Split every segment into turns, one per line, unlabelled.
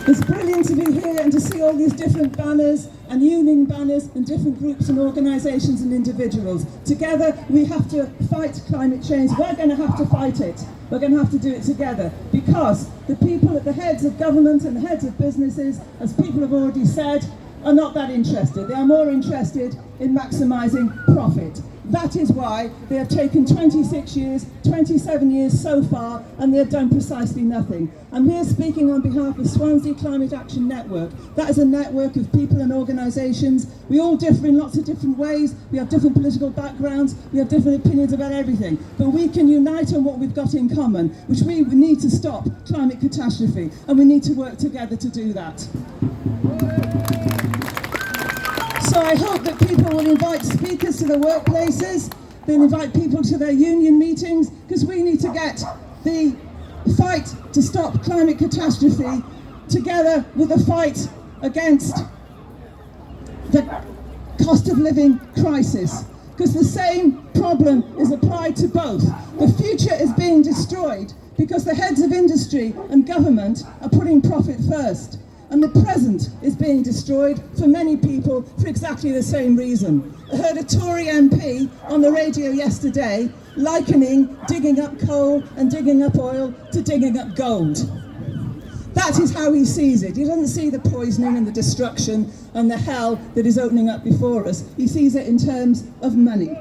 It's brilliant to be here and to see all these different banners and union banners and different groups and organisations and individuals. Together we have to fight climate change. We're going to have to fight it. We're going to have to do it together, because the people at the heads of government and the heads of businesses, as people have already said, are not that interested. They are more interested in maximising profit. That is why they have taken 26 years, 27 years so far, and they have done precisely nothing. I'm here speaking on behalf of Swansea Climate Action Network. That is a network of people and organisations. We all differ in lots of different ways. We have different political backgrounds. We have different opinions about everything. But we can unite on what we've got in common, which we need to stop climate catastrophe, and we need to work together to do that. So I hope that people will invite speakers to their workplaces, they'll invite people to their union meetings, because we need to get the fight to stop climate catastrophe together with the fight against the cost of living crisis, because the same problem is applied to both. The future is being destroyed because the heads of industry and government are putting profit first. And the present is being destroyed for many people for exactly the same reason. I heard a Tory MP on the radio yesterday likening digging up coal and digging up oil to digging up gold. That is how he sees it. He doesn't see the poisoning and the destruction and the hell that is opening up before us. He sees it in terms of money.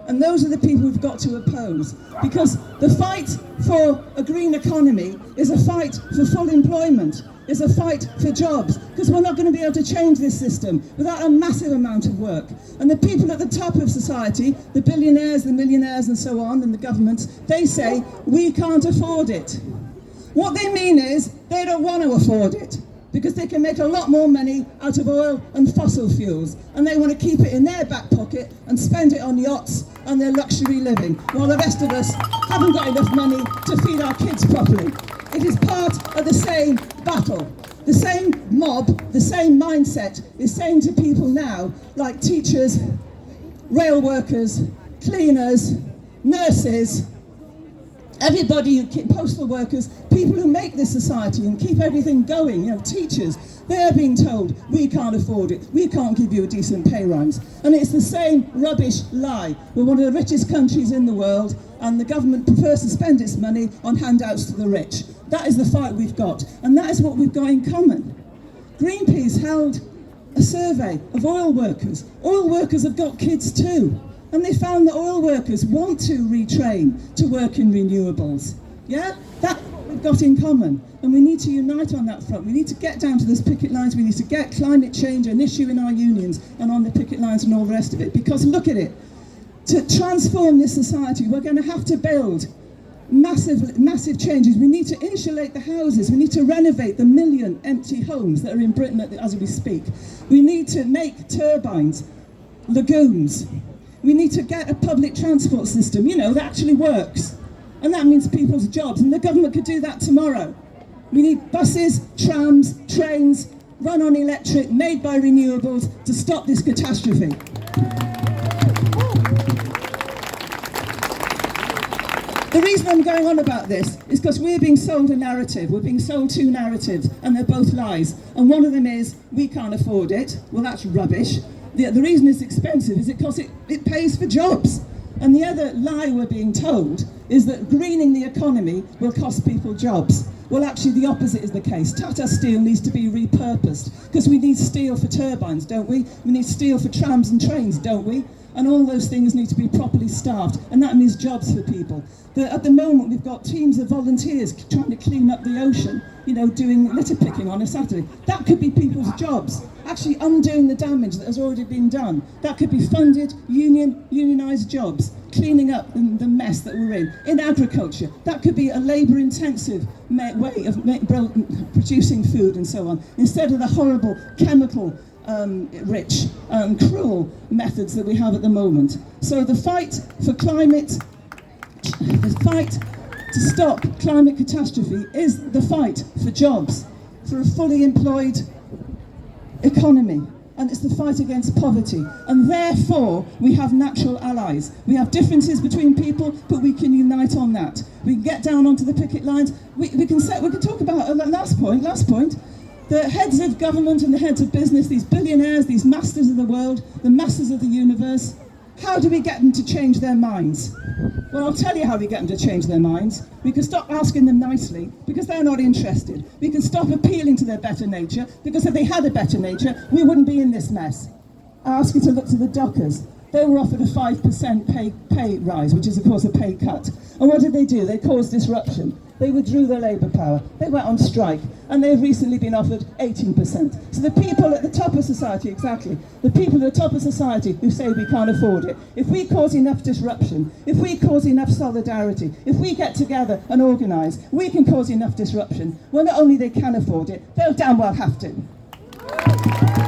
And those are the people we've got to oppose, because the fight for a green economy is a fight for full employment. Is a fight for jobs, because we're not going to be able to change this system without a massive amount of work. And the people at the top of society, the billionaires, the millionaires and so on, and the governments, they say, we can't afford it. What they mean is, they don't want to afford it, because they can make a lot more money out of oil and fossil fuels, and they want to keep it in their back pocket and spend it on yachts and their luxury living, while the rest of us haven't got enough money to feed our kids properly. It is part of the same battle. The same mob, the same mindset is saying to people now, like teachers, rail workers, cleaners, nurses, everybody, postal workers, people who make this society and keep everything going, teachers, they're being told, we can't afford it, we can't give you a decent pay rise. And it's the same rubbish lie. We're one of the richest countries in the world, and the government prefers to spend its money on handouts to the rich. That is the fight we've got, and that is what we've got in common. Greenpeace held a survey of oil workers. Oil workers have got kids too, and they found that oil workers want to retrain to work in renewables. Yeah, that's what we've got in common, and we need to unite on that front. We need to get down to those picket lines. We need to get climate change an issue in our unions and on the picket lines and all the rest of it, because look at it. To transform this society, we're going to have to build massive changes. We need to insulate the houses. We need to renovate the 1 million empty homes that are in Britain as we speak. We need to make turbines, lagoons. We need to get a public transport system, that actually works. And that means people's jobs. And the government could do that tomorrow. We need buses, trams, trains, run on electric, made by renewables to stop this catastrophe. The reason I'm going on about this is because we're being sold a narrative. We're being sold two narratives, and they're both lies. And one of them is, we can't afford it. Well, that's rubbish. The reason it's expensive is because it pays for jobs. And the other lie we're being told is that greening the economy will cost people jobs. Well, actually, the opposite is the case. Tata Steel needs to be repurposed, because we need steel for turbines, don't we? We need steel for trams and trains, don't we? And all those things need to be properly staffed, and that means jobs for people. At the moment, we've got teams of volunteers trying to clean up the ocean, doing litter picking on a Saturday. That could be people's jobs, actually undoing the damage that has already been done. That could be funded, unionised jobs, cleaning up the mess that we're in. In agriculture, that could be a labour-intensive way of producing food and so on, instead of the horrible chemical rich and cruel methods that we have at the moment. So the fight for climate, the fight to stop climate catastrophe is the fight for jobs, for a fully employed economy, and it's the fight against poverty. And therefore, we have natural allies. We have differences between people, but we can unite on that. We can get down onto the picket lines. We can talk about last point. The heads of government and the heads of business, these billionaires, these masters of the world, the masters of the universe, how do we get them to change their minds? Well, I'll tell you how we get them to change their minds. We can stop asking them nicely, because they're not interested. We can stop appealing to their better nature, because if they had a better nature, we wouldn't be in this mess. I ask you to look to the dockers. They were offered a 5% pay rise, which is of course a pay cut. And what did they do? They caused disruption. They withdrew their labour power. They went on strike, and they've recently been offered 18%. So the people at the top of society, exactly, the people at the top of society who say we can't afford it, if we cause enough disruption, if we cause enough solidarity, if we get together and organise, we can cause enough disruption. Well, not only they can afford it, they'll damn well have to.